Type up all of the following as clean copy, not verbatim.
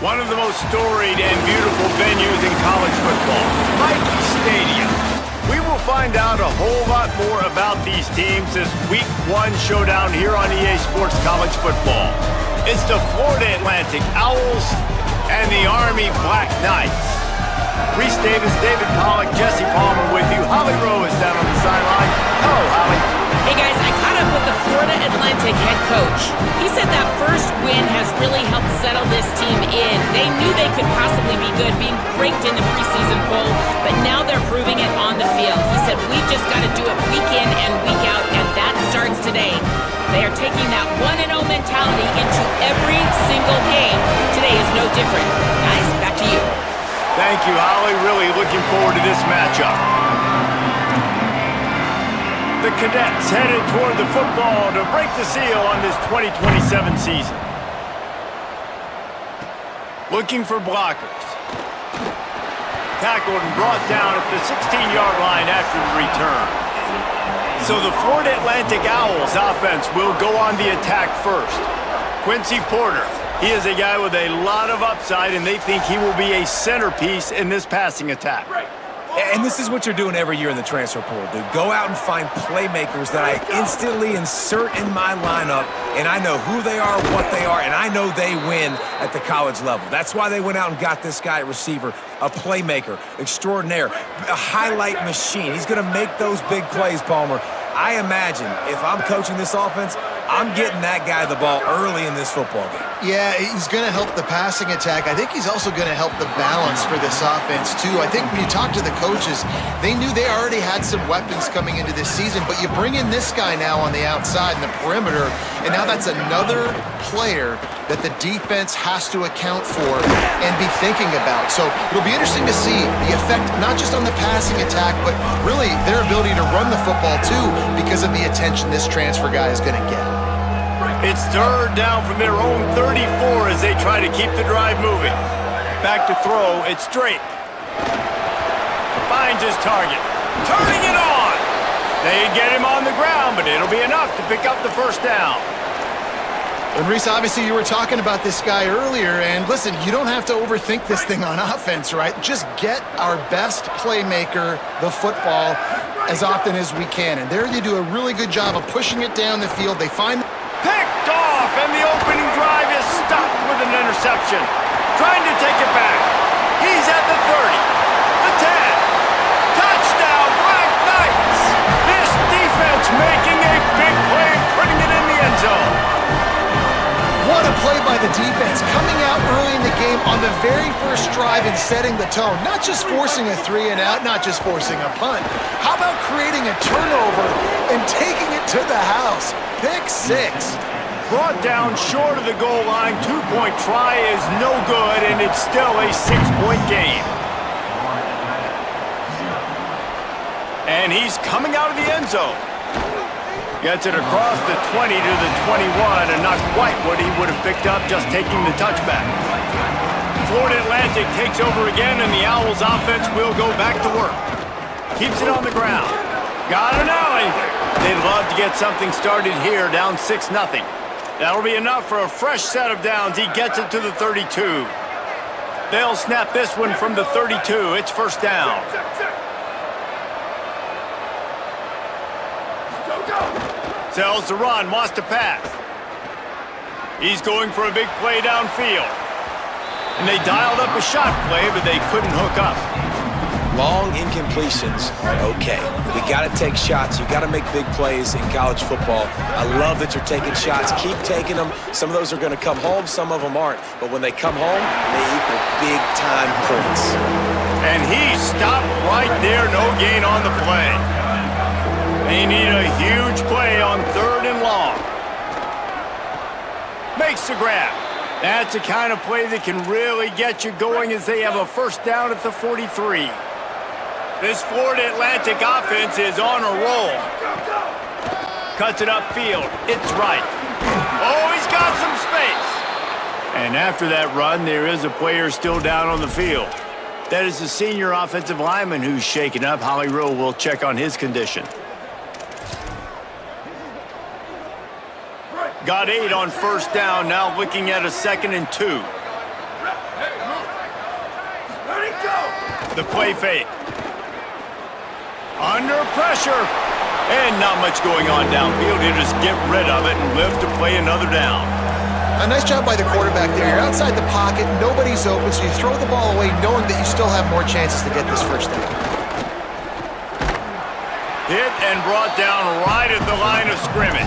One of the most storied and beautiful venues in college football, Nike Stadium. We will find out a whole lot more about these teams this Week 1 showdown here on EA Sports College Football. It's the Florida Atlantic Owls and the Army Black Knights. Reese Davis, David Pollack, Jesse Palmer with you. Holly Rowe is down on the sideline. Hello, Holly. Hey guys, I caught up with the Florida Atlantic head coach. He said that first win has really helped settle this team in. They knew they could possibly be good, being ranked in the preseason poll, but now they're proving it on the field. He said, we've just got to do it week in and week out, and that starts today. They are taking that 1-0 mentality into every single game. Today is no different. Guys, back to you. Thank you, Holly. Really looking forward to this matchup. The Cadets headed toward the football to break the seal on this 2027 season. Looking for blockers. Tackled and brought down at the 16-yard line after the return. So the Florida Atlantic Owls offense will go on the attack first. Quincy Porter, he is a guy with a lot of upside, and they think he will be a centerpiece in this passing attack. And this is what you're doing every year in the transfer portal, dude. Go out and find playmakers that I instantly insert in my lineup, and I know who they are, what they are, and I know they win at the college level. That's why they went out and got this guy at receiver, a playmaker, extraordinaire, a highlight machine. He's going to make those big plays, Palmer. I imagine if I'm coaching this offense, I'm getting that guy the ball early in this football game. Yeah, he's going to help the passing attack. I think he's also going to help the balance for this offense, too. I think when you talk to the coaches, they knew they already had some weapons coming into this season, but you bring in this guy now on the outside in the perimeter, and now that's another player that the defense has to account for and be thinking about. So it'll be interesting to see the effect, not just on the passing attack, but really their ability to run the football, too, because of the attention this transfer guy is going to get. It's third down from their own 34 as they try to keep the drive moving. Back to throw, it's Drake. Finds his target. Turning it on! They get him on the ground, but it'll be enough to pick up the first down. And Reese, obviously you were talking about this guy earlier, and listen, you don't have to overthink this thing on offense, right? Just get our best playmaker the football as often as we can. And there they do a really good job of pushing it down the field. They find... Picked off, and the opening drive is stopped with an interception. Trying to take it back. He's at the 30, the 10. Touchdown, Black Knights! This defense making a big play, putting it in the end zone. What a play by the defense, coming out early in the game on the very first drive and setting the tone. Not just forcing a 3-and-out, not just forcing a punt. How about creating a turnover and taking it to the house? Pick 6. Brought down short of the goal line. 2-point try is no good, and it's still a 6-point game. And he's coming out of the end zone. Gets it across the 20 to the 21, and not quite what he would have picked up just taking the touchback. Florida Atlantic takes over again, and the Owls offense will go back to work. Keeps it on the ground. Got an alley. They'd love to get something started here, down 6-0. That'll be enough for a fresh set of downs. He gets it to the 32. They'll snap this one from the 32. It's first down. Sells the run, wants to pass. He's going for a big play downfield. And they dialed up a shot play, but they couldn't hook up. Long incompletions are okay. We got to take shots. You got to make big plays in college football. I love that you're taking shots. Keep taking them. Some of those are going to come home. Some of them aren't. But when they come home, they equal big-time points. And he stopped right there. No gain on the play. They need a huge play on 3rd and long. Makes the grab. That's the kind of play that can really get you going as they have a first down at the 43. This Florida Atlantic offense is on a roll. Cuts it upfield. It's right. Oh, he's got some space. And after that run, there is a player still down on the field. That is the senior offensive lineman who's shaken up. Holly Rowe will check on his condition. Got 8 on first down, now looking at a 2nd and 2. The play fake. Under pressure. And not much going on downfield. He'll just get rid of it and live to play another down. A nice job by the quarterback there. You're outside the pocket, nobody's open, so you throw the ball away knowing that you still have more chances to get this first down. Hit and brought down right at the line of scrimmage.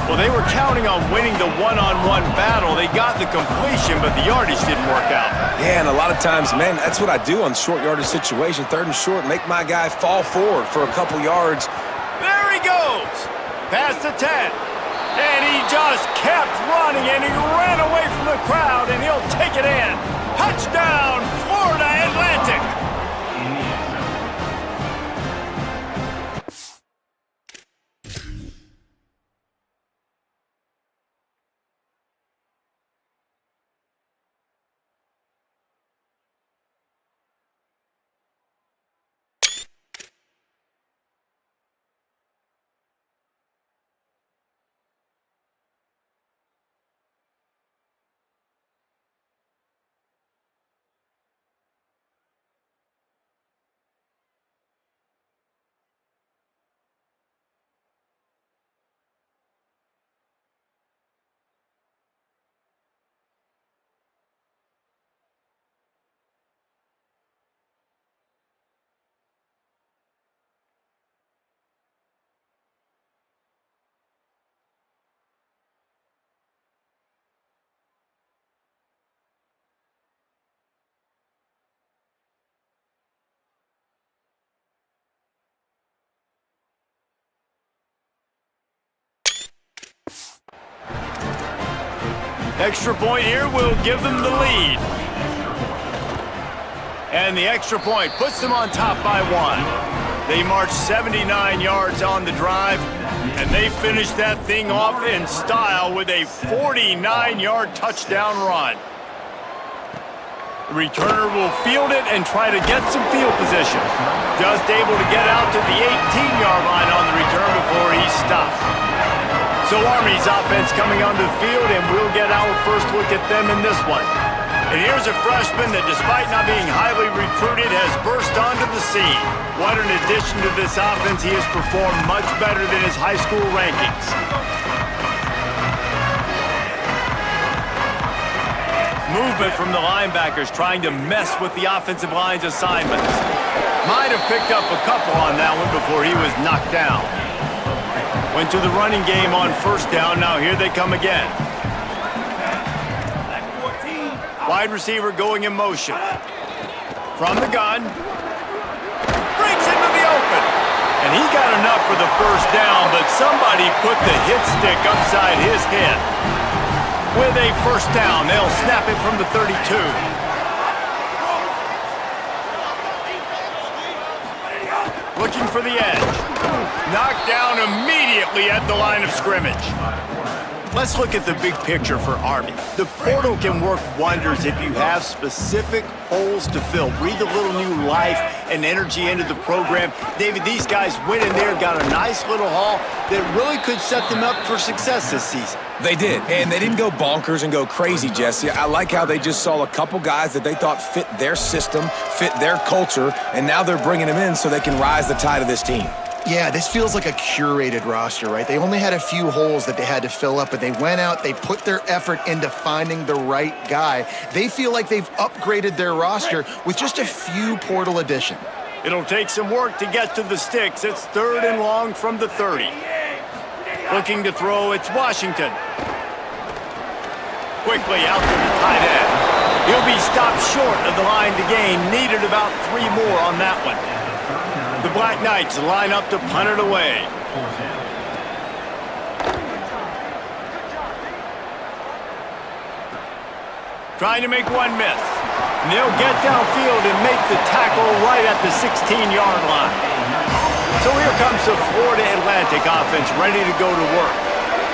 Well, they were counting on winning the one-on-one battle. They got the completion, but the yardage didn't work out. Yeah, and a lot of times, man, that's what I do on short yardage situation. 3rd and short, make my guy fall forward for a couple yards. There he goes. Past the 10. And he just kept running, and he ran away from the crowd, and he'll take it in. Touchdown, Florida Atlantic. Extra point here will give them the lead. And the extra point puts them on top by 1. They march 79 yards on the drive, and they finish that thing off in style with a 49-yard touchdown run. The returner will field it and try to get some field position. Just able to get out to the 18-yard line on the return before he stopped. So Army's offense coming onto the field, and we'll get our first look at them in this one. And here's a freshman that, despite not being highly recruited, has burst onto the scene. What an addition to this offense. He has performed much better than his high school rankings. Movement from the linebackers trying to mess with the offensive line's assignments. Might have picked up a couple on that one before he was knocked down. Went to the running game on first down. Now here they come again. Wide receiver going in motion. From the gun. Breaks into the open. And he got enough for the first down, but somebody put the hit stick upside his head. With a first down, they'll snap it from the 32. Looking for the edge. Knocked down immediately at the line of scrimmage. Let's look at the big picture for Army. The portal can work wonders if you have specific holes to fill. Breathe a little new life and energy into the program. David, these guys went in there, got a nice little haul that really could set them up for success this season. They did, and they didn't go bonkers and go crazy, Jesse. I like how they just saw a couple guys that they thought fit their system, fit their culture, and now they're bringing them in so they can rise the tide of this team. Yeah, this feels like a curated roster, right? They only had a few holes that they had to fill up, but they went out, they put their effort into finding the right guy. They feel like they've upgraded their roster with just a few portal additions. It'll take some work to get to the sticks. It's 3rd and long from the 30. Looking to throw, it's Washington. Quickly out to the tight end. He'll be stopped short of the line to gain. Needed about 3 more on that one. The Black Knights line up to punt it away. Trying to make one miss. And they'll get downfield and make the tackle right at the 16-yard line. So here comes the Florida Atlantic offense ready to go to work.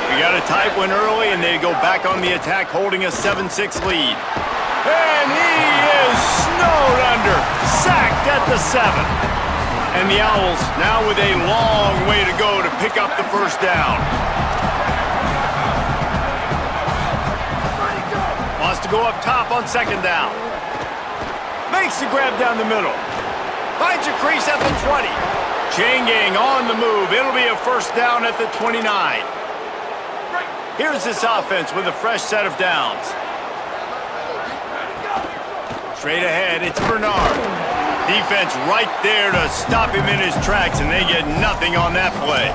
We got a tight one early, and they go back on the attack, holding a 7-6 lead. And he is snowed under, sacked at the 7. And the Owls now with a long way to go to pick up the first down. Wants to go up top on 2nd down. Makes the grab down the middle. Finds a crease at the 20. Chain gang on the move. It'll be a first down at the 29. Here's this offense with a fresh set of downs. Straight ahead, it's Bernard. Defense right there to stop him in his tracks, and they get nothing on that play.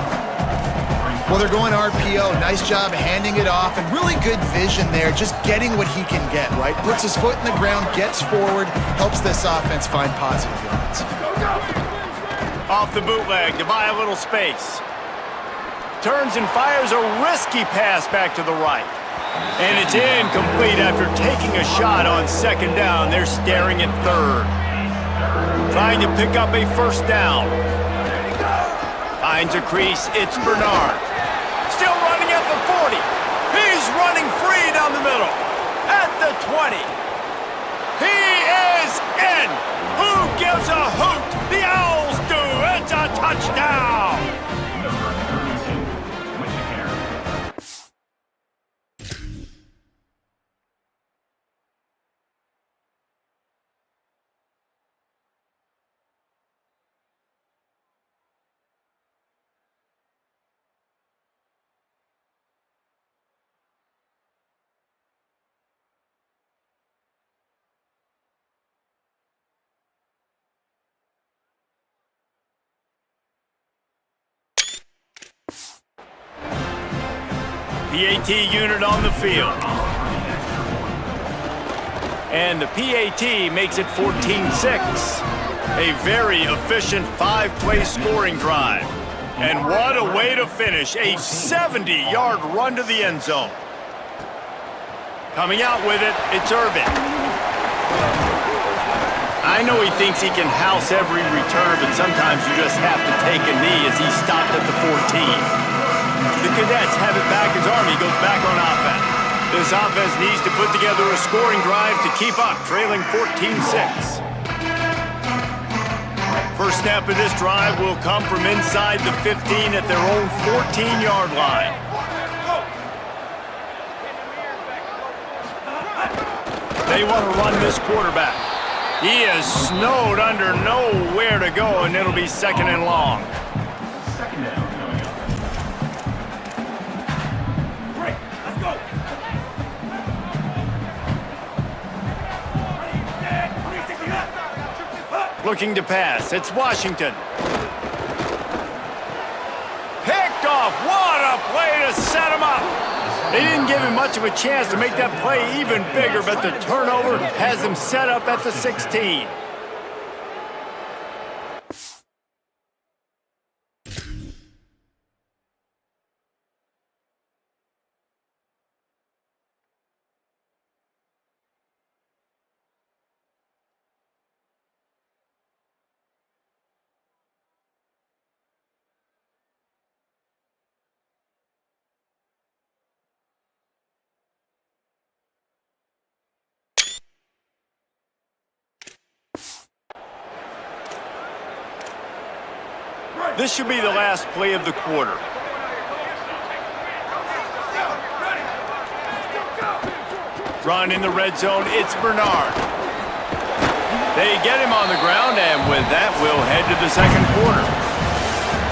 Well, they're going RPO. Nice job handing it off, and really good vision there, just getting what he can get, right? Puts his foot in the ground, gets forward, helps this offense find positive yards. Off the bootleg to buy a little space. Turns and fires a risky pass back to the right. And it's incomplete after taking a shot on second down. They're staring at third. Trying to pick up a first down. Finds a crease. It's Bernard. Still running at the 40. He's running free down the middle. At the 20. He is in. Who gives a hoot? The Owls do. It's a touchdown. PAT unit on the field. And the PAT makes it 14-6. A very efficient 5-play scoring drive. And what a way to finish. A 70-yard run to the end zone. Coming out with it, it's Irvin. I know he thinks he can house every return, but sometimes you just have to take a knee as he stopped at the 14. The Cadets have it back as Army goes back on offense. This offense needs to put together a scoring drive to keep up, trailing 14-6. First snap of this drive will come from inside the 15 at their own 14-yard line. They want to run this quarterback. He is snowed under, nowhere to go, and it'll be second and long. Looking to pass. It's Washington. Picked off. What a play to set him up. They didn't give him much of a chance to make that play even bigger, but the turnover has him set up at the 16. This should be the last play of the quarter. Run in the red zone, it's Bernard. They get him on the ground, and with that, we'll head to the second quarter.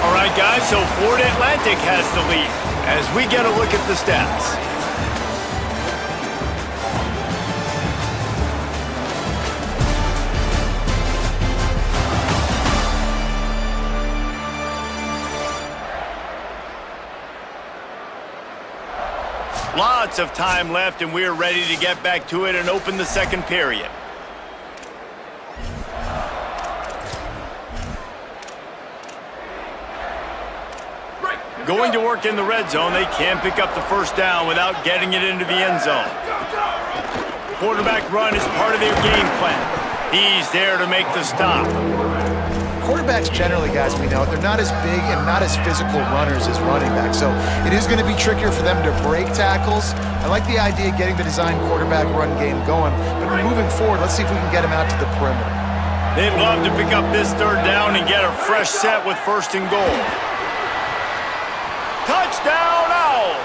All right, guys, so Florida Atlantic has the lead as we get a look at the stats. Lots of time left, and we're ready to get back to it and open the second period. Going to work in the red zone, they can't pick up the first down without getting it into the end zone. Quarterback run is part of their game plan. He's there to make the stop. Quarterbacks generally, guys, we know, they're not as big and not as physical runners as running backs, so it is going to be trickier for them to break tackles. I like the idea of getting the design quarterback run game going, but moving forward, let's see if we can get him out to the perimeter. They'd love to pick up this third down and get a fresh set with first and goal. Touchdown, Owls!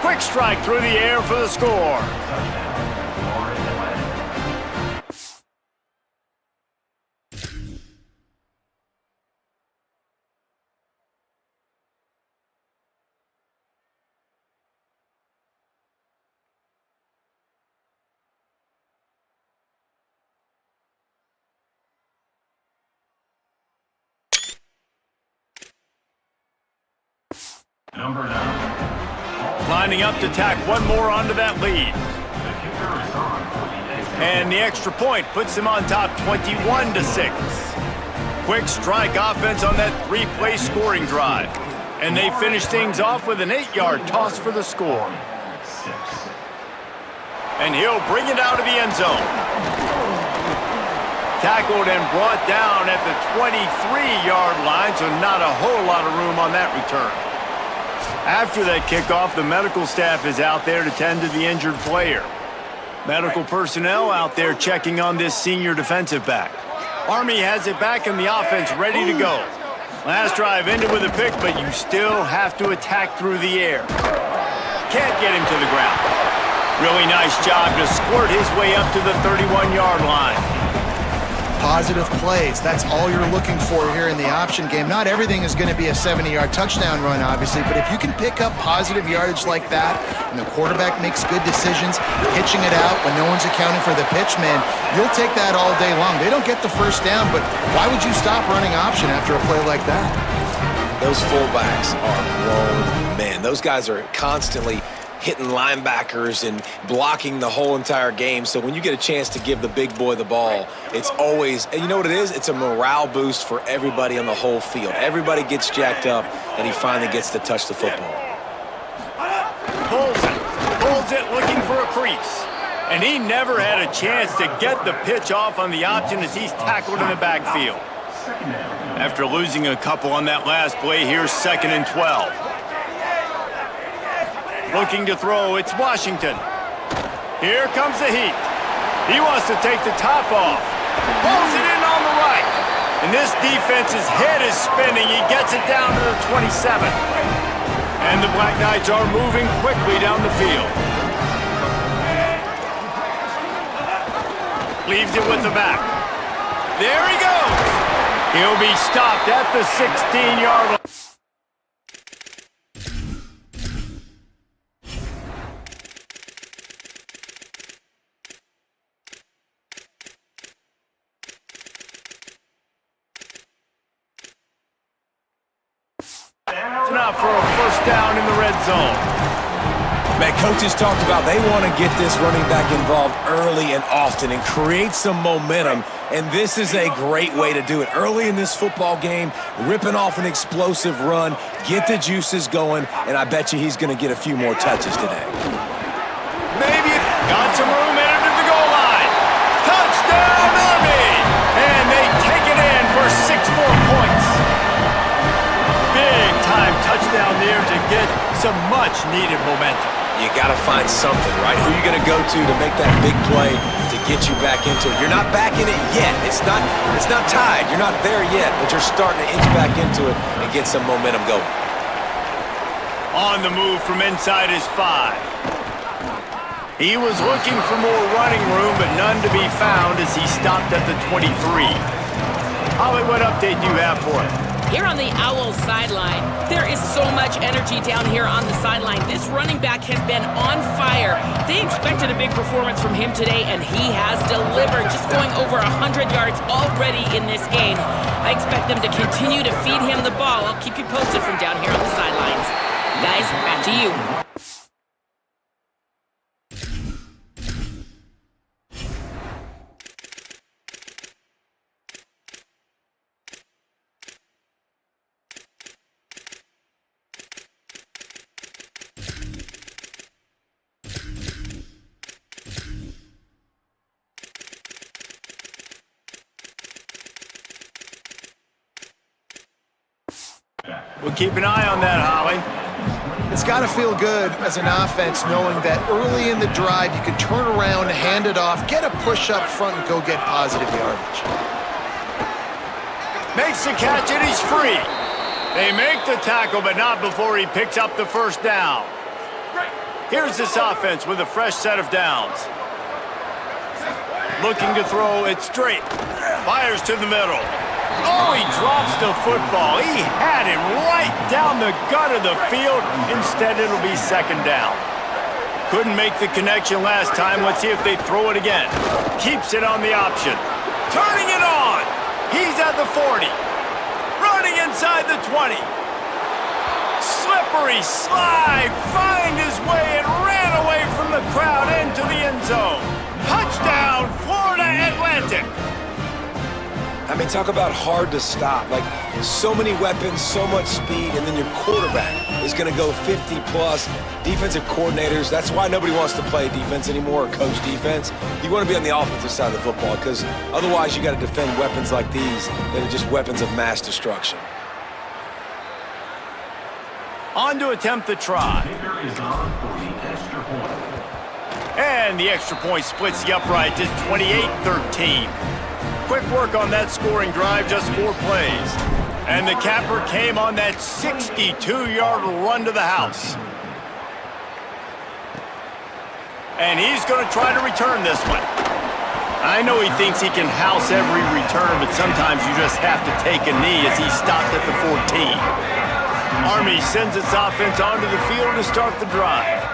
Quick strike through the air for the score. Lining up to tack one more onto that lead. And the extra point puts them on top 21-6. Quick strike offense on that three-play scoring drive. And they finish things off with an 8-yard toss for the score. And he'll bring it out of the end zone. Tackled and brought down at the 23-yard line, so not a whole lot of room on that return. After that kickoff, the medical staff is out there to tend to the injured player. Medical personnel out there checking on this senior defensive back. Army has it back in the offense ready to go. Last drive ended with a pick, but you still have to attack through the air. Can't get him to the ground. Really nice job to squirt his way up to the 31-yard line. Positive plays. That's all you're looking for here in the option game. Not everything is going to be a 70-yard touchdown run, obviously, but if you can pick up positive yardage like that and the quarterback makes good decisions, pitching it out when no one's accounting for the pitch, man, you'll take that all day long. They don't get the first down, but why would you stop running option after a play like that? Those fullbacks are grown men. Those guys are constantly hitting linebackers and blocking the whole entire game. So when you get a chance to give the big boy the ball, it's always, and you know what it is? It's a morale boost for everybody on the whole field. Everybody gets jacked up, and he finally gets to touch the football. Pulls it looking for a crease. And he never had a chance to get the pitch off on the option as he's tackled in the backfield. After losing a couple on that last play, here's 2nd and 12. Looking to throw, it's Washington. Here comes the heat. He wants to take the top off. Pulls it in on the right. And this defense's head is spinning. He gets it down to the 27. And the Black Knights are moving quickly down the field. Leaves it with the back. There he goes. He'll be stopped at the 16-yard line. Enough for a first down in the red zone. Man, coaches talked about they want to get this running back involved early and often and create some momentum, and this is a great way to do it. Early in this football game, ripping off an explosive run, get the juices going, and I bet you he's going to get a few more touches today. Maybe got some room headed to the goal line. Touchdown, Army! And they take it in for 6 more points. Big-time touchdown there to get some much-needed momentum. You got to find something, right? Who are you going to go to make that big play to get you back into it? You're not back in it yet. It's not tied. You're not there yet, but you're starting to inch back into it and get some momentum going. On the move from inside his 5. He was looking for more running room, but none to be found as he stopped at the 23. Holly, what update do you have for him? Here on the Owls sideline, there is so much energy down here on the sideline. This running back has been on fire. They expected a big performance from him today, and he has delivered, just going over 100 yards already in this game. I expect them to continue to feed him the ball. I'll keep you posted from down here on the sidelines. Guys, back to you. We'll keep an eye on that, Holly. It's got to feel good as an offense knowing that early in the drive you can turn around, hand it off, get a push up front, and go get positive yardage. Makes the catch, and he's free. They make the tackle, but not before he picks up the first down. Here's this offense with a fresh set of downs. Looking to throw it straight. Fires to the middle. Oh, he drops the football. He had him right down the gut of the field. Instead, it'll be 2nd down. Couldn't make the connection last time. Let's see if they throw it again. Keeps it on the option. Turning it on. He's at the 40. Running inside the 20. slippery slide, find his way and ran away from the crowd into the end zone. Touchdown, Florida Atlantic. I mean, talk about hard to stop. Like, so many weapons, so much speed, and then your quarterback is going to go 50-plus. Defensive coordinators, that's why nobody wants to play defense anymore or coach defense. You want to be on the offensive side of the football because otherwise you got to defend weapons like these that are just weapons of mass destruction. On to attempt the try. And the extra point splits the upright to 28-13. Quick work on that scoring drive, just 4 plays. And the capper came on that 62-yard run to the house. And he's going to try to return this one. I know he thinks he can house every return, but sometimes you just have to take a knee as he stopped at the 14. Army sends its offense onto the field to start the drive.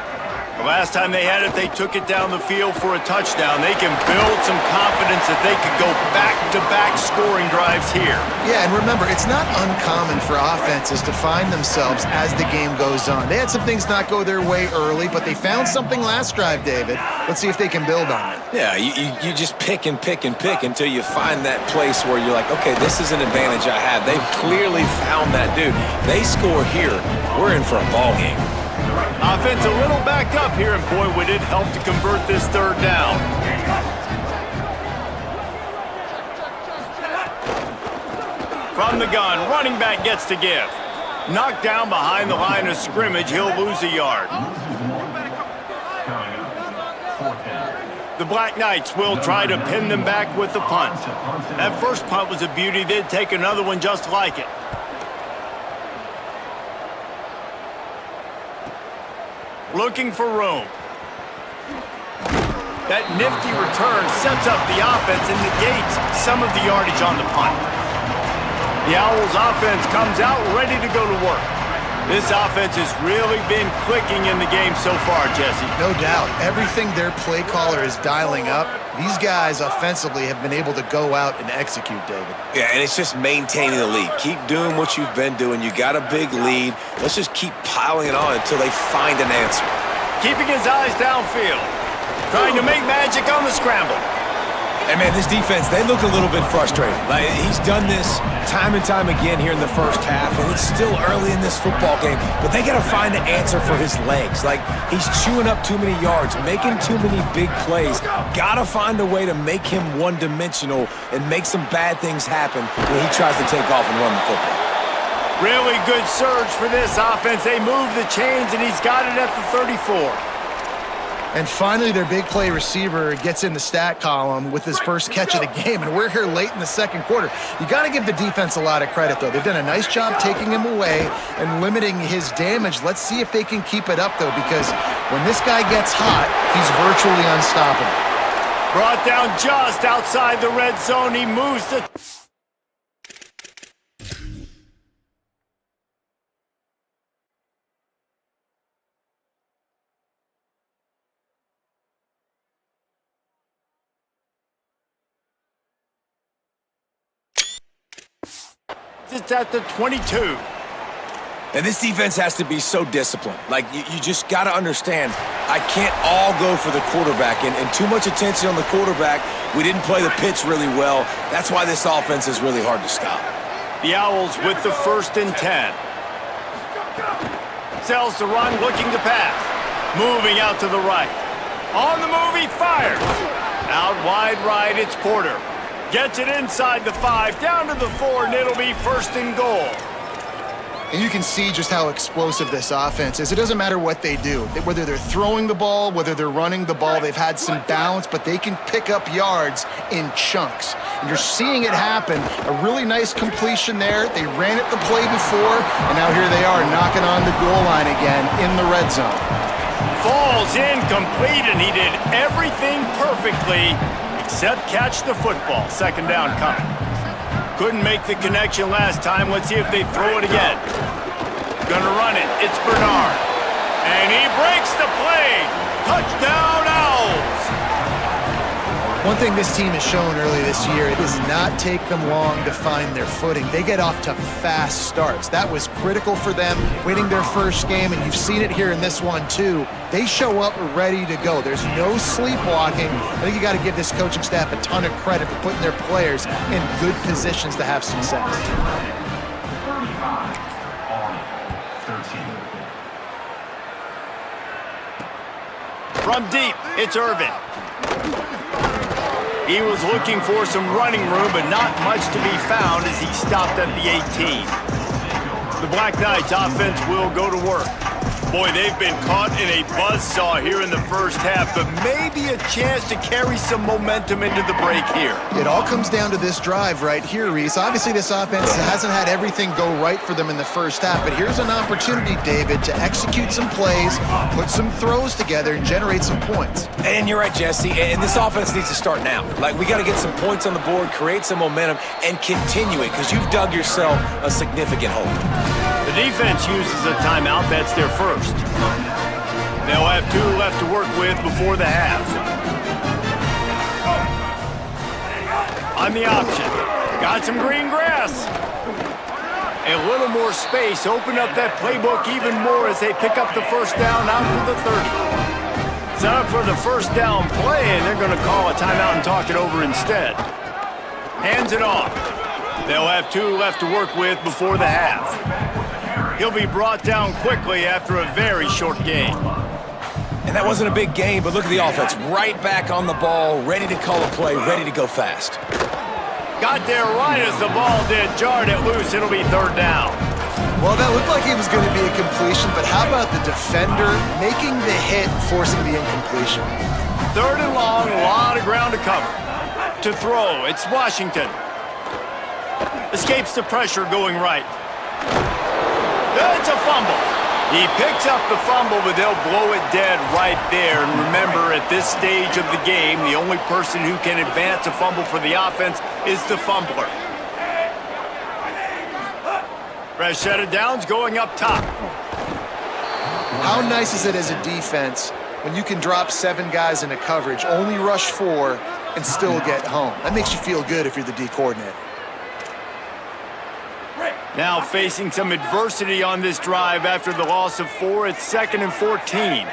The last time they had it, they took it down the field for a touchdown. They can build some confidence that they could go back-to-back scoring drives here. Yeah, and remember, it's not uncommon for offenses to find themselves as the game goes on. They had some things not go their way early, but they found something last drive, David. Let's see if they can build on it. Yeah, you just pick and pick and pick until you find that place where you're like, okay, this is an advantage I have. They've clearly found that dude. They score here, we're in for a ball game. Offense a little backed up here, and boy, would it help to convert this third down. From the gun, running back gets to give. Knocked down behind the line of scrimmage, he'll lose a yard. The Black Knights will try to pin them back with the punt. That first punt was a beauty. They'd take another one just like it. Looking for room. That nifty return sets up the offense and negates some of the yardage on the punt. The Owls offense comes out ready to go to work. This offense has really been clicking in the game so far, Jesse. No doubt. Everything their play caller is dialing up, these guys offensively have been able to go out and execute, David. Yeah, and it's just maintaining the lead. Keep doing what you've been doing. You got a big lead. Let's just keep piling it on until they find an answer. Keeping his eyes downfield. Trying to make magic on the scramble. Hey, man, this defense, they look a little bit frustrated. Like, he's done this time and time again here in the first half, and it's still early in this football game, but they got to find an answer for his legs. Like, he's chewing up too many yards, making too many big plays. Got to find a way to make him one-dimensional and make some bad things happen when he tries to take off and run the football. Really good surge for this offense. They move the chains, and he's got it at the 34. And finally, their big play receiver gets in the stat column with his first catch of the game, and we're here late in the second quarter. You got to give the defense a lot of credit, though. They've done a nice job taking him away and limiting his damage. Let's see if they can keep it up, though, because when this guy gets hot, he's virtually unstoppable. Brought down just outside the red zone. He moves the... It's at the 22. And this defense has to be so disciplined. Like, you just got to understand, I can't all go for the quarterback. And too much attention on the quarterback. We didn't play the pitch really well. That's why this offense is really hard to stop. The Owls with the 1st and 10. Sells the run, looking to pass. Moving out to the right. On the move, he fires. Out wide right, it's Porter. Gets it inside the 5, down to the 4, and it'll be 1st and goal. And you can see just how explosive this offense is. It doesn't matter what they do. Whether they're throwing the ball, whether they're running the ball, they've had some balance, but they can pick up yards in chunks. And you're seeing it happen. A really nice completion there. They ran it the play before, and now here they are knocking on the goal line again in the red zone. Falls incomplete, and he did everything perfectly except catch the football. 2nd down coming. Couldn't make the connection last time. Let's see if they throw it again. Gonna run it. It's Bernard. And he breaks the play. Touchdown, Owls. One thing this team has shown early this year, it does not take them long to find their footing. They get off to fast starts. That was critical for them winning their first game, and you've seen it here in this one too. They show up ready to go. There's no sleepwalking. I think you got to give this coaching staff a ton of credit for putting their players in good positions to have success. From deep, it's Irvin. He was looking for some running room, but not much to be found as he stopped at the 18. The Black Knights offense will go to work. Boy, they've been caught in a buzzsaw here in the first half, but maybe a chance to carry some momentum into the break here. It all comes down to this drive right here, Reese. Obviously, this offense hasn't had everything go right for them in the first half, but here's an opportunity, David, to execute some plays, put some throws together, and generate some points. And you're right, Jesse, and this offense needs to start now. Like, we got to get some points on the board, create some momentum, and continue it, because you've dug yourself a significant hole. The defense uses a timeout. That's their first. They'll have 2 left to work with before the half. On the option. Got some green grass. A little more space. Open up that playbook even more as they pick up the first down out to the 30. Set up for the first down play, and they're going to call a timeout and talk it over instead. Hands it off. They'll have 2 left to work with before the half. He'll be brought down quickly after a very short game. And that wasn't a big game, but look at the offense. Right back on the ball, ready to call a play, ready to go fast. Got there right as the ball did. Jarred it loose. It'll be 3rd down. Well, that looked like it was going to be a completion, but how about the defender making the hit, forcing the incompletion? 3rd and long, a lot of ground to cover. To throw, it's Washington. Escapes the pressure going right. It's a fumble. He picks up the fumble, but they'll blow it dead right there. And remember, at this stage of the game, the only person who can advance a fumble for the offense is the fumbler. Fresh set of downs going up top. How nice is it as a defense when you can drop 7 guys into coverage, only rush 4, and still get home? That makes you feel good if you're the D coordinator. Now facing some adversity on this drive after the loss of 4. It's 2nd and 14.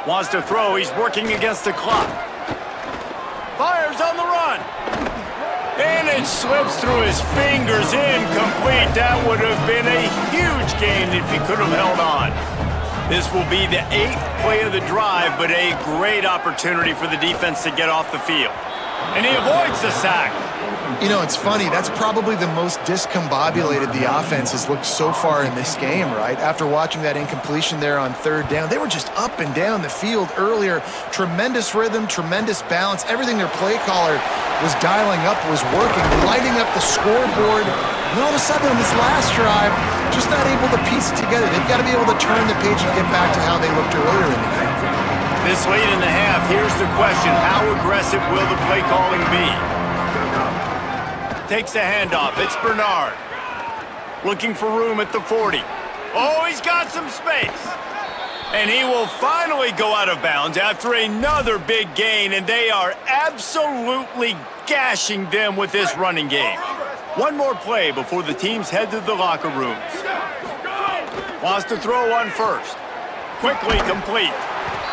Wants to throw. He's working against the clock. Fires on the run. And it slips through his fingers. Incomplete. That would have been a huge gain if he could have held on. This will be the 8th play of the drive, but a great opportunity for the defense to get off the field. And he avoids the sack. You know, it's funny. That's probably the most discombobulated the offense has looked so far in this game, right? After watching that incompletion there on 3rd down, they were just up and down the field earlier. Tremendous rhythm, tremendous balance. Everything their play caller was dialing up was working, lighting up the scoreboard. And all of a sudden on this last drive, just not able to piece it together. They've got to be able to turn the page and get back to how they looked earlier in the game. This late in the half, here's the question. How aggressive will the play calling be? Takes the handoff. It's Bernard. Looking for room at the 40. Oh, he's got some space. And he will finally go out of bounds after another big gain, and they are absolutely gashing them with this running game. One more play before the teams head to the locker rooms. Wants to throw on first. Quickly complete.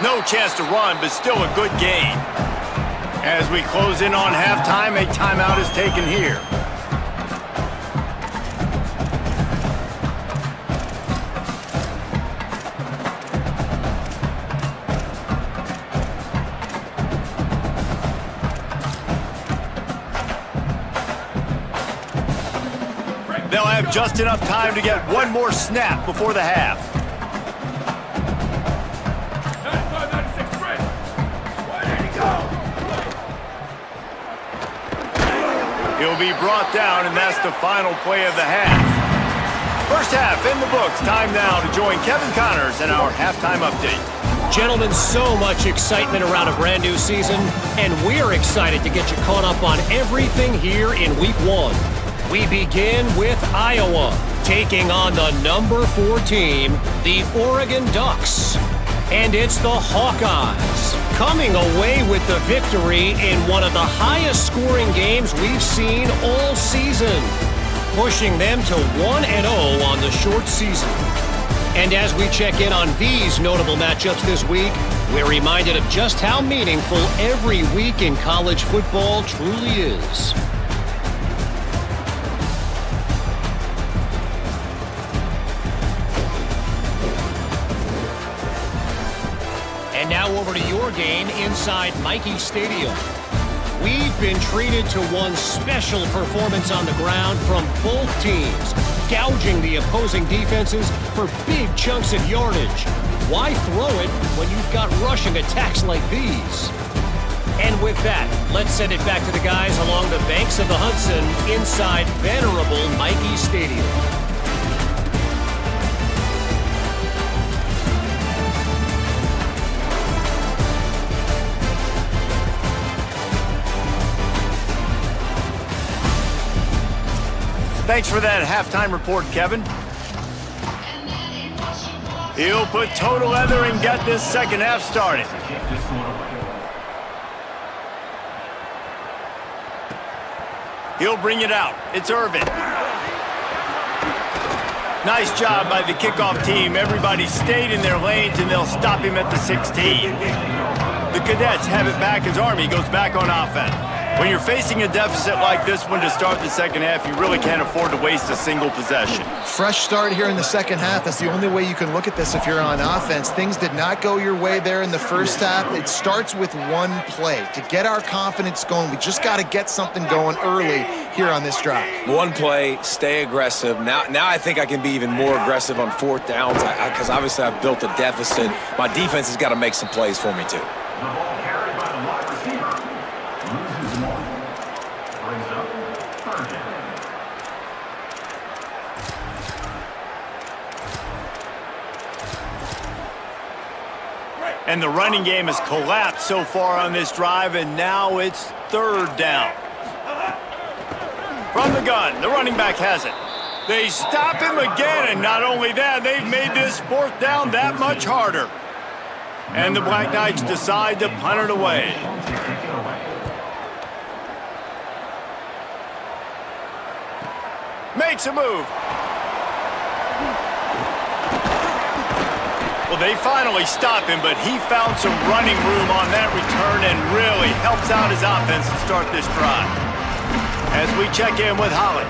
No chance to run, but still a good gain. As we close in on halftime, a timeout is taken here. They'll have just enough time to get one more snap before the half. He'll be brought down, and that's the final play of the half. First half in the books. Time now to join Kevin Connors in our halftime update. Gentlemen, so much excitement around a brand new season, and we're excited to get you caught up on everything here in Week 1. We begin with Iowa, taking on the number 4 team, the Oregon Ducks. And it's the Hawkeyes coming away with the victory in one of the highest scoring games we've seen all season, pushing them to 1-0 on the short season. And as we check in on these notable matchups this week, we're reminded of just how meaningful every week in college football truly is. And now over to your game inside Michie Stadium. We've been treated to one special performance on the ground from both teams, gouging the opposing defenses for big chunks of yardage. Why throw it when you've got rushing attacks like these? And with that, let's send it back to the guys along the banks of the Hudson inside venerable Michie Stadium. Thanks for that halftime report, Kevin. He'll put total leather and get this second half started. He'll bring it out. It's Irvin. Nice job by the kickoff team. Everybody stayed in their lanes, and they'll stop him at the 16. The Cadets have it back as Army goes back on offense. When you're facing a deficit like this one to start the second half, you really can't afford to waste a single possession. Fresh start here in the second half. That's the only way you can look at this if you're on offense. Things did not go your way there in the first half. It starts with one play. To get our confidence going, we just got to get something going early here on this drive. One play, stay aggressive. Now I think I can be even more aggressive on fourth downs because obviously I've built a deficit. My defense has got to make some plays for me too. And the running game has collapsed so far on this drive, and now it's third down. From the gun, the running back has it. They stop him again, and not only that, they've made this fourth down that much harder. And the Black Knights decide to punt it away. Makes a move. Well, they finally stop him, but he found some running room on that return and really helps out his offense to start this drive. As we check in with Holly.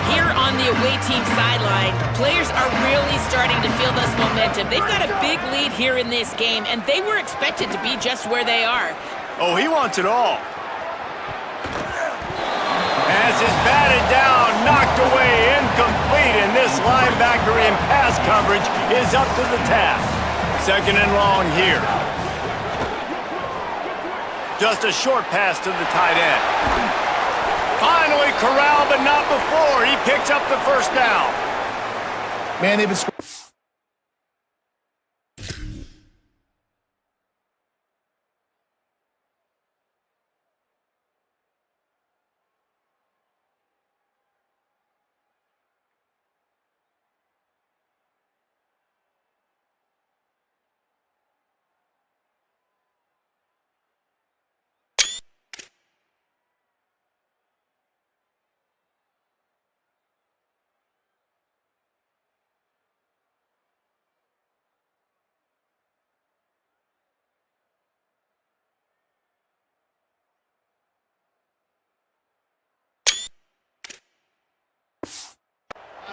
Here on the away team sideline, players are really starting to feel this momentum. They've got a big lead here in this game, and they were expected to be just where they are. Oh, he wants it all. As is batted down, knocked away, incomplete, and this linebacker in pass coverage is up to the task. Second and long here. Just a short pass to the tight end. Finally corralled, but not before. He picks up the first down. Man, they've been scoring.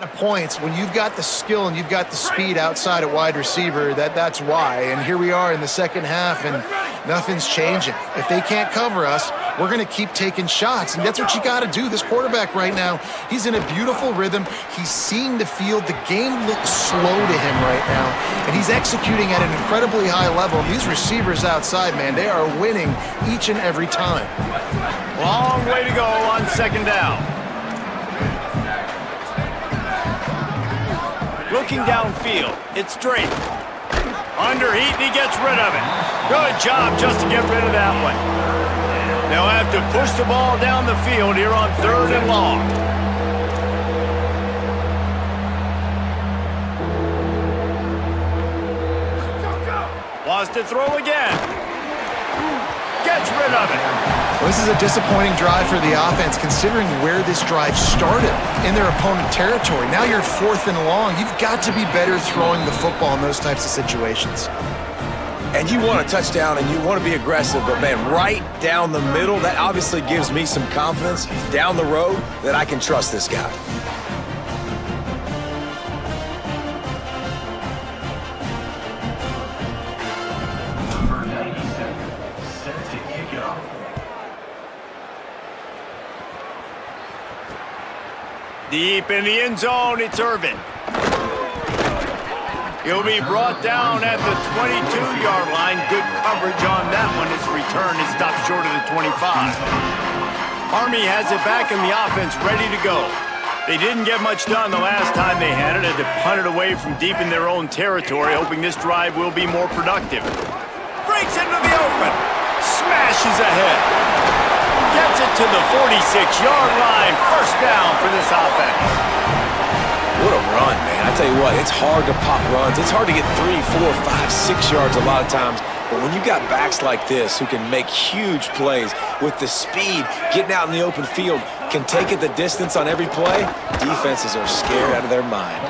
Of points when you've got the skill and you've got the speed outside at wide receiver. That's why. And here we are in the second half, and nothing's changing. If they can't cover us, we're going to keep taking shots, and that's what you got to do. This quarterback right now, he's in a beautiful rhythm. He's seeing the field. The game looks slow to him right now, and he's executing at an incredibly high level. These receivers outside, man, they are winning each and every time. Long way to go on second down. Looking downfield, it's Drake. Under heat, and he gets rid of it. Good job just to get rid of that one. They'll have to push the ball down the field here on third and long. Wants to throw again. Gets rid of it. Well, this is a disappointing drive for the offense, considering where this drive started, in their opponent territory. Now you're at 4th and long. You've got to be better throwing the football in those types of situations. And you want a touchdown and you want to be aggressive, but man, right down the middle, that obviously gives me some confidence down the road that I can trust this guy. Deep in the end zone, it's Irvin. He'll be brought down at the 22-yard line. Good coverage on that one. His return is stopped short of the 25. Army has it back in the offense, ready to go. They didn't get much done the last time they had it. Had to punt it away from deep in their own territory, hoping this drive will be more productive. Breaks into the open. Smashes ahead. Gets it to the 46-yard line. First down for this offense. What a run, man. I tell you what, it's hard to pop runs. It's hard to get 3, 4, 5, 6 yards a lot of times. But when you got backs like this who can make huge plays with the speed, getting out in the open field, can take it the distance on every play, defenses are scared out of their mind.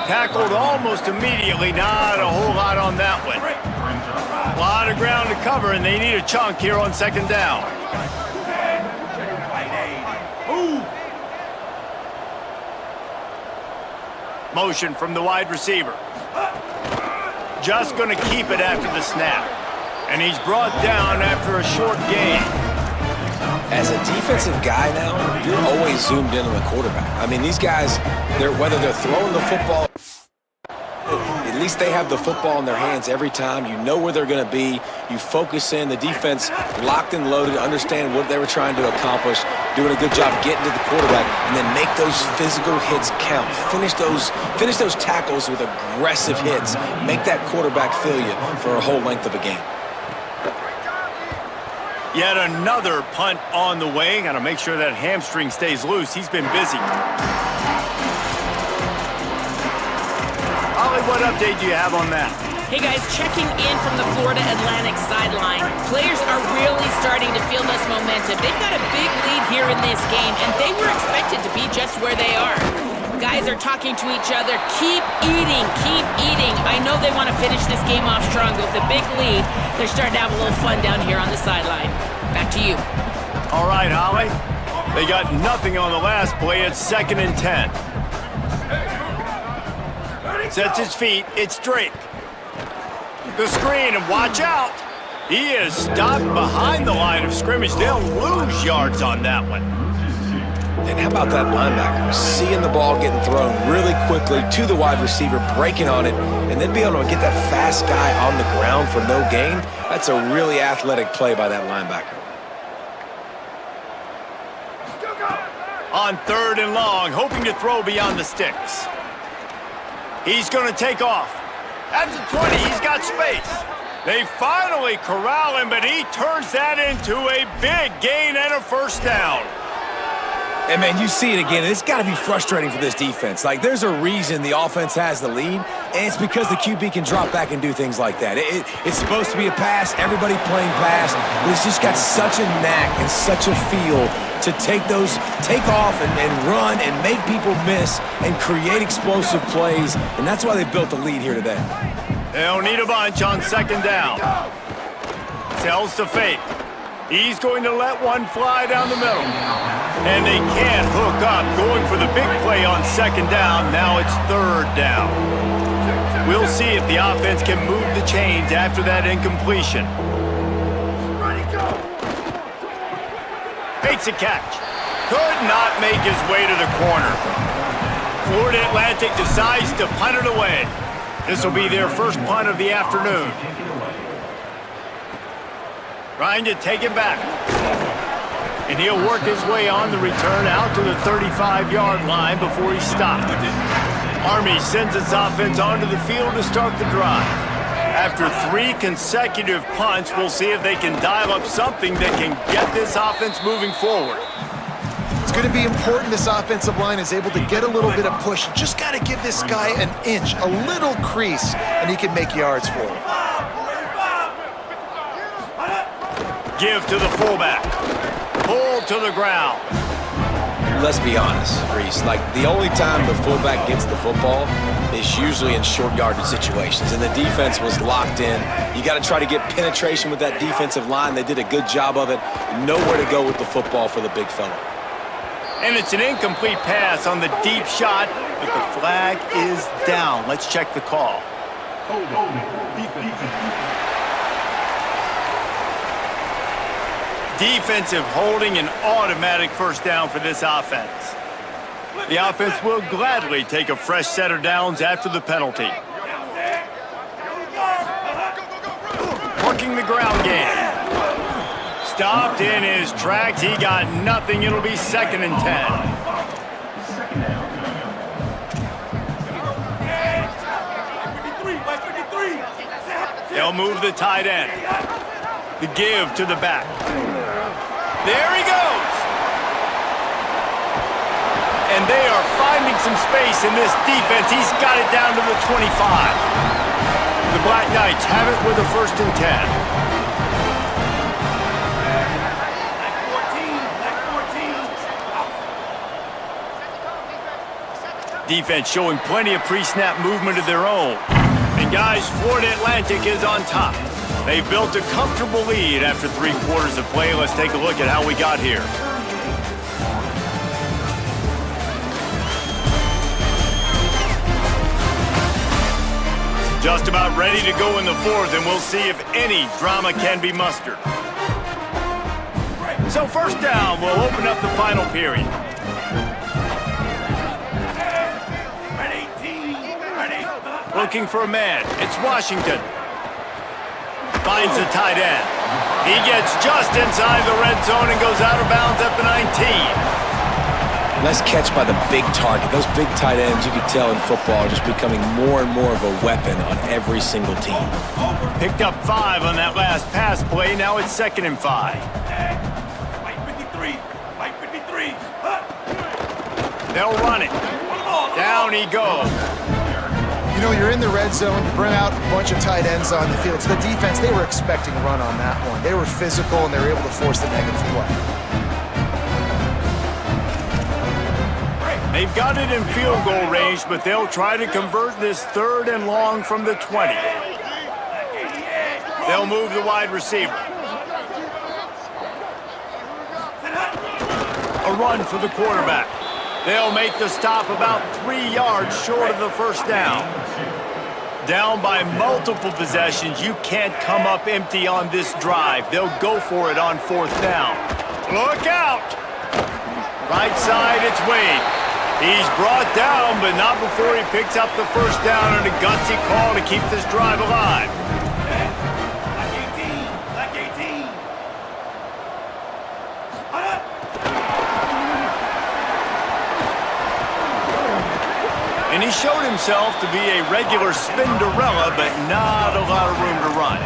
Tackled almost immediately. Not a whole lot on that one. A lot of ground to cover, and they need a chunk here on second down. Motion from the wide receiver. Just going to keep it after the snap. And he's brought down after a short gain. As a defensive guy now, you're always zoomed in on the quarterback. I mean, these guys, whether they're throwing the football, at least they have the football in their hands every time. You know where they're going to be. You focus in. The defense locked and loaded, understand what they were trying to accomplish, doing a good job getting to the quarterback, and then make those physical hits count. Finish those tackles with aggressive hits. Make that quarterback feel you for a whole length of a game. Yet another punt on the way. Got to make sure that hamstring stays loose. He's been busy. Ollie, what update do you have on that? Hey guys, checking in from the Florida Atlantic sideline. Players are really starting to feel this momentum. They've got a big lead here in this game, and they were expected to be just where they are. Guys are talking to each other. Keep eating, keep eating. I know they want to finish this game off strong with a big lead. They're starting to have a little fun down here on the sideline. Back to you. All right, Holly. They got nothing on the last play. It's 2nd and 10. Sets his feet. It's Drake. The screen, and watch out. He is stopped behind the line of scrimmage. They'll lose yards on that one. And how about that linebacker? Seeing the ball getting thrown really quickly to the wide receiver, breaking on it, and then being able to get that fast guy on the ground for no gain. That's a really athletic play by that linebacker. On 3rd and long, hoping to throw beyond the sticks. He's going to take off. At the 20, he's got space. They finally corral him, but he turns that into a big gain and a first down. And, man, you see it again. It's got to be frustrating for this defense. Like, there's a reason the offense has the lead, and it's because the QB can drop back and do things like that. It's supposed to be a pass, everybody playing pass, but it's just got such a knack and such a feel to take off and run and make people miss and create explosive plays, and that's why they built the lead here today. They'll need a bunch on 2nd down. Sells to fake. He's going to let one fly down the middle. And they can't hook up, going for the big play on 2nd down. Now it's 3rd down. We'll see if the offense can move the chains after that incompletion. Makes a catch. Could not make his way to the corner. Florida Atlantic decides to punt it away. This will be their first punt of the afternoon. Trying to take it back. And he'll work his way on the return out to the 35-yard line before he's stopped. Army sends its offense onto the field to start the drive. After 3 consecutive punts, we'll see if they can dial up something that can get this offense moving forward. It's going to be important this offensive line is able to get a little bit of push. Just got to give this guy an inch, a little crease, and he can make yards for him. Give to the fullback. Pull to the ground. Let's be honest, Reese. Like, the only time the fullback gets the football is usually in short yardage situations, and the defense was locked in. You got to try to get penetration with that defensive line. They did a good job of it. Nowhere to go with the football for the big fella. And it's an incomplete pass on the deep shot, but the flag is down. Let's check the call. Defensive holding, an automatic first down for this offense. The offense will gladly take a fresh set of downs after the penalty. Working the ground game. Stopped in his tracks. He got nothing. It'll be 2nd and 10. They'll move the tight end. The give to the back. There he goes. And they are finding some space in this defense. He's got it down to the 25. The Black Knights have it with a 1st and 10. Defense showing plenty of pre-snap movement of their own. And guys, Florida Atlantic is on top. They've built a comfortable lead after 3 quarters of play. Let's take a look at how we got here. Just about ready to go in the 4th, and we'll see if any drama can be mustered. So 1st down, we'll open up the final period. Looking for a man. It's Washington. Finds the tight end. He gets just inside the red zone and goes out of bounds at the 19. Nice catch by the big target. Those big tight ends, you can tell in football, are just becoming more and more of a weapon on every single team. Picked up 5 on that last pass play. Now it's 2nd and 5. They'll run it. Down he goes. You know, you're in the red zone, you bring out a bunch of tight ends on the field. So the defense, they were expecting a run on that one. They were physical, and they were able to force the negative play. They've got it in field goal range, but they'll try to convert this 3rd and long from the 20. They'll move the wide receiver. A run for the quarterback. They'll make the stop about 3 yards short of the 1st down. Down by multiple possessions. You can't come up empty on this drive. They'll go for it on 4th down. Look out! Right side, it's Wade. He's brought down, but not before he picks up the 1st down and a gutsy call to keep this drive alive. And he showed himself to be a regular Spinderella, but not a lot of room to run.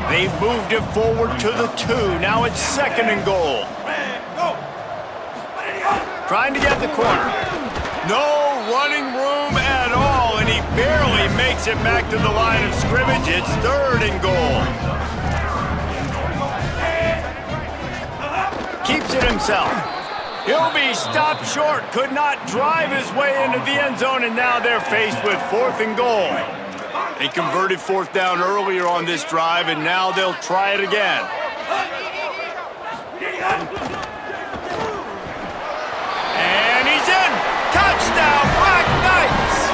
They've moved it forward to the 2. Now it's 2nd and goal. Trying to get the corner. No running room at all, and he barely makes it back to the line of scrimmage. It's 3rd and goal. Keeps it himself. He'll be stopped short, could not drive his way into the end zone, and now they're faced with 4th and goal. They converted 4th down earlier on this drive, and now they'll try it again. And he's in! Touchdown, Black Knights!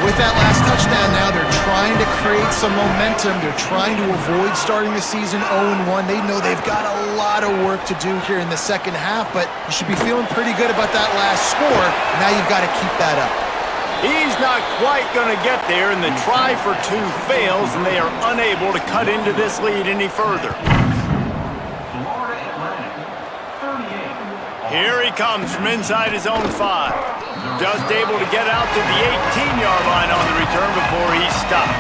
With that last touchdown now, they're trying to create some momentum. They're trying to avoid starting the season 0-1. They know they've got a lot of work to do here in the 2nd half, but you should be feeling pretty good about that last score. Now you've got to keep that up. He's not quite going to get there, and the try for 2 fails, and they are unable to cut into this lead any further. Here he comes from inside his own 5. Just able to get out to the 18-yard line on the return before he's stopped.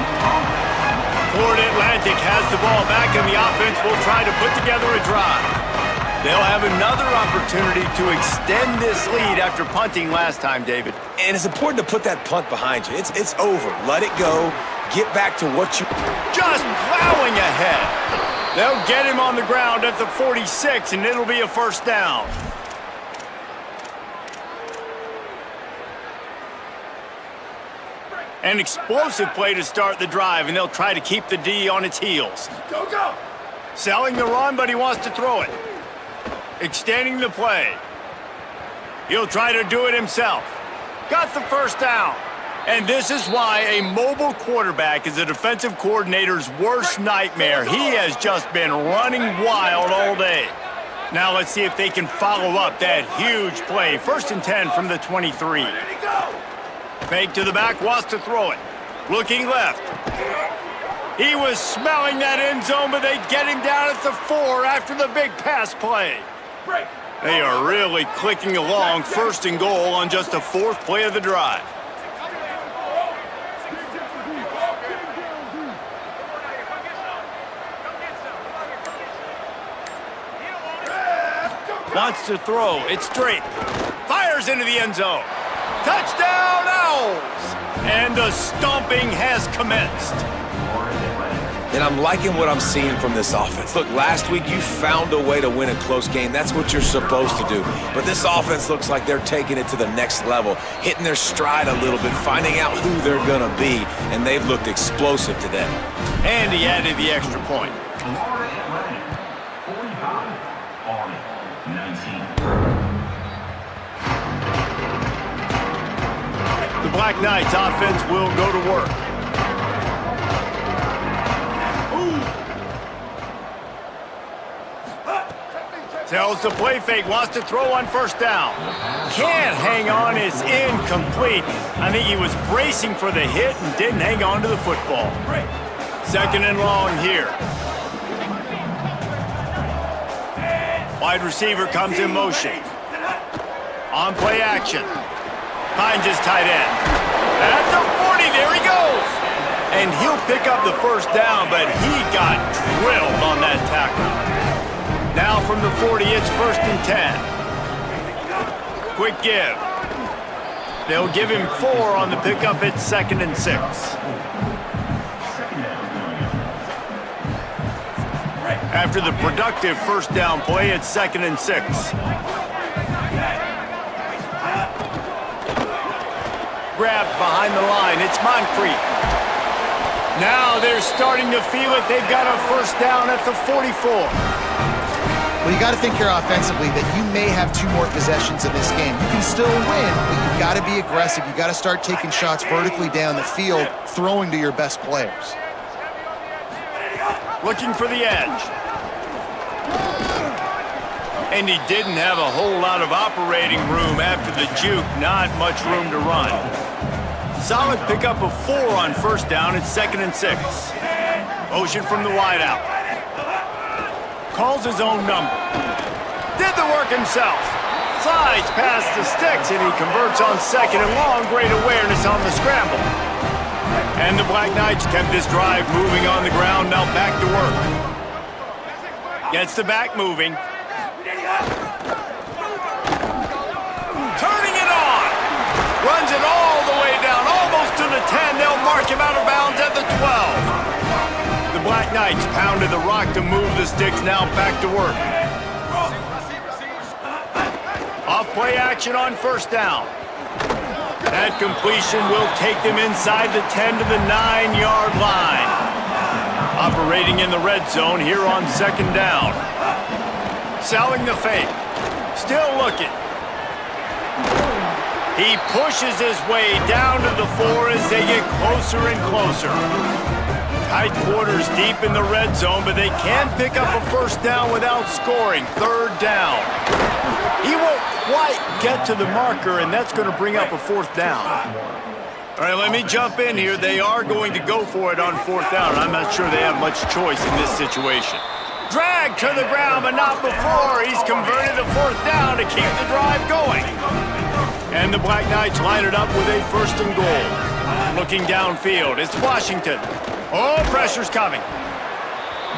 Florida Atlantic has the ball back, and the offense will try to put together a drive. They'll have another opportunity to extend this lead after punting last time, David. And it's important to put that punt behind you. It's over. Let it go. get back to what you... Just plowing ahead. They'll get him on the ground at the 46, and it'll be a first down. An explosive play to start the drive, and they'll try to keep the D on its heels. Go, go! Selling the run, but he wants to throw it. Extending the play. He'll try to do it himself. Got the first down. And this is why a mobile quarterback is a defensive coordinator's worst nightmare. He has just been running wild all day. Now let's see if they can follow up that huge play. 1st and 10 from the 23. Fake to the back, wants to throw it. Looking left. He was smelling that end zone, but they get him down at the 4 after the big pass play. They are really clicking along. 1st and goal on just the 4th play of the drive. Wants to throw. It's straight. Fires into the end zone. Touchdown, Owls! And the stomping has commenced. And I'm liking what I'm seeing from this offense. Look, last week you found a way to win a close game. That's what you're supposed to do. But this offense looks like they're taking it to the next level, hitting their stride a little bit, finding out who they're going to be, and they've looked explosive today. And he added the extra point. The Black Knights offense will go to work. Tells the play fake, wants to throw on 1st down. Can't hang on, it's incomplete. I think he was bracing for the hit and didn't hang on to the football. 2nd and long here. Wide receiver comes in motion. On play action. Finds his tight end. At the 40, there he goes. And he'll pick up the 1st down, but he got drilled on that tackle. Now from the 40, it's 1st and 10. Quick give. They'll give him 4 on the pickup. It's 2nd and 6. After the productive 1st down play, it's 2nd and 6. Grabbed behind the line. It's Moncrief. Now they're starting to feel it. They've got a 1st down at the 44. Well, you got to think here offensively that you may have 2 more possessions in this game. You can still win, but you've got to be aggressive. You've got to start taking shots vertically down the field, throwing to your best players. Looking for the edge. And he didn't have a whole lot of operating room after the juke. Not much room to run. Solid pickup of 4 on 1st down. It's 2nd and 6. Motion from the wideout. Calls his own number. Did the work himself. Slides past the sticks, and he converts on 2nd and long. Great awareness on the scramble. And the Black Knights kept this drive moving on the ground. Now back to work. Gets the back moving. Turning it on. Runs it all the way down, almost to the 10. They'll mark him out of bounds at the 12. The Black Knights pounded the rock to move the sticks, now back to work. Off play action on 1st down. That completion will take them inside the 10 to the 9-yard line. Operating in the red zone here on 2nd down. Selling the fake. Still looking. He pushes his way down to the 4 as they get closer and closer. Tight quarters deep in the red zone, but they can pick up a 1st down without scoring. 3rd down. He won't quite get to the marker, and that's going to bring up a 4th down. All right, let me jump in here. They are going to go for it on 4th down. I'm not sure they have much choice in this situation. Dragged to the ground, but not before. He's converted a 4th down to keep the drive going. And the Black Knights line it up with a 1st and goal. Looking downfield, it's Washington. Oh, pressure's coming.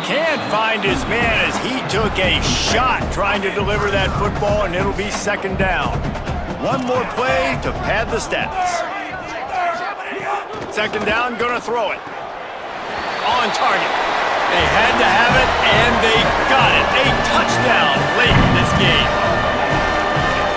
Can't find his man as he took a shot trying to deliver that football, and it'll be 2nd down. One more play to pad the stats. 2nd down, gonna throw it. on target. They had to have it, and they got it. A touchdown late in this game.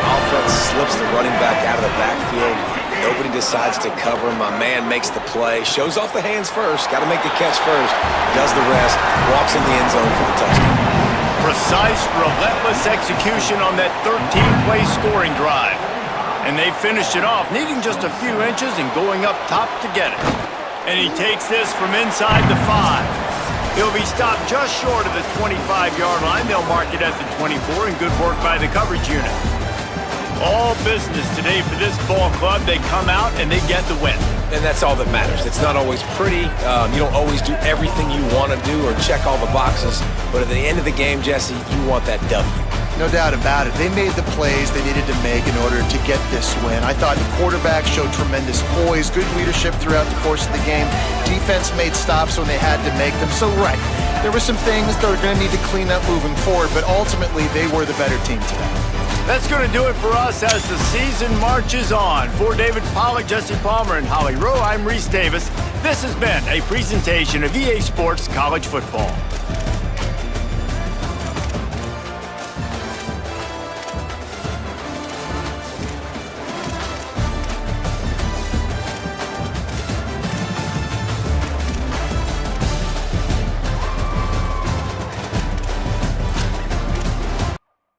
Offense slips the running back out of the backfield. Nobody decides to cover him. My man makes the play. Shows off the hands first. Got to make the catch first. Does the rest. Walks in the end zone for the touchdown. Precise, relentless execution on that 13-play scoring drive. And they finished it off, needing just a few inches and going up top to get it. And he takes this from inside the 5. He'll be stopped just short of the 25-yard line. They'll mark it at the 24, and good work by the coverage unit. All business today for this ball club. They come out and they get the win. And that's all that matters. It's not always pretty. You don't always do everything you want to do or check all the boxes. But at the end of the game, Jesse, you want that W. No doubt about it. They made the plays they needed to make in order to get this win. I thought the quarterback showed tremendous poise, good leadership throughout the course of the game. Defense made stops when they had to make them. So, right, there were some things that are going to need to clean up moving forward, but ultimately they were the better team today. That's going to do it for us as the season marches on. For David Pollack, Jesse Palmer, and Holly Rowe, I'm Reese Davis. This has been a presentation of EA Sports College Football.